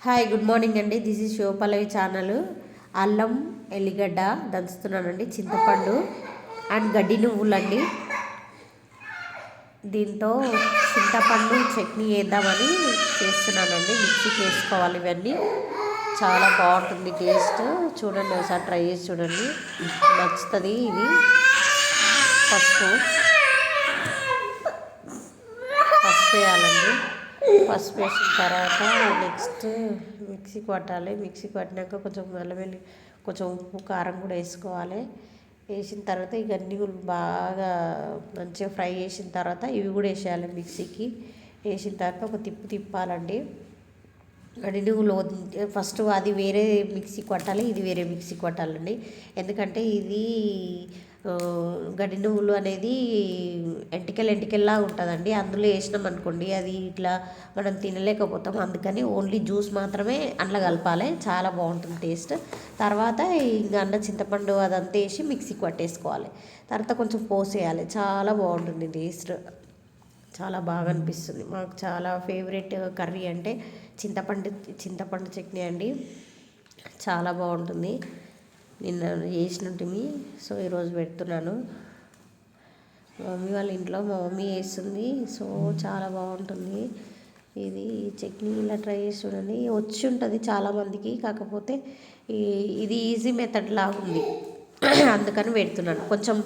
Hi good morning అండి. This is Shivapallavi channel. అల్లం ఎల్లిగడ్డ దంచుతున్నానండి, చింతపండు అండ్ గడ్డి నువ్వులండి. దీంతో చింతపండు చట్నీ వేద్దామని చేస్తున్నానండి. మిక్సీకి వేసుకోవాలి ఇవన్నీ. చాలా బాగుంటుంది టేస్ట్. చూడండి, ఒకసారి ట్రై చేసి చూడండి, నచ్చుతుంది. ఇది పసుపు పసుపు వేయాలండి. పసుపు వేసిన తర్వాత నెక్స్ట్ మిక్సీకి పట్టాలి. మిక్సీకి పట్టినాక కొంచెం అల్లం కొంచెం ఉప్పు కారం కూడా వేసుకోవాలి. వేసిన తర్వాత ఈ గడ్డిగులు బాగా మంచిగా ఫ్రై చేసిన తర్వాత ఇవి కూడా వేసేయాలి మిక్సీకి. వేసిన తర్వాత ఒక తిప్పాలండి. గడ్డినుగులు ఫస్ట్ అది వేరే మిక్సీకి పట్టాలి, ఇది వేరే మిక్సీకి పట్టాలండి. ఎందుకంటే ఇది గడ్డి నువ్వులు అనేది ఎంటికల్లా ఉంటుందండి. అందులో వేసినాం అనుకోండి అది ఇట్లా మనం తినలేకపోతాం. అందుకని ఓన్లీ జ్యూస్ మాత్రమే అందులో కలపాలి. చాలా బాగుంటుంది టేస్ట్. తర్వాత ఇంకా చింతపండు అదంతా వేసి మిక్సీకి పట్టేసుకోవాలి. తర్వాత కొంచెం పోసేయాలి. చాలా బాగుంటుంది టేస్ట్. చాలా బాగా అనిపిస్తుంది. మాకు చాలా ఫేవరెట్ కర్రీ అంటే చింతపండు చట్నీ అండి. చాలా బాగుంటుంది. నిన్న చేసినట్టుని, సో ఈరోజు పెడుతున్నాను. మా మమ్మీ వాళ్ళ ఇంట్లో మా మమ్మీ వేస్తుంది, సో చాలా బాగుంటుంది. ఇది చట్నీ ఇలా ట్రై చేసి చూడండి. వచ్చి ఉంటుంది చాలామందికి, కాకపోతే ఇది ఈజీ మెథడ్ లాగా ఉంది అందుకని పెడుతున్నాను. కొంచెం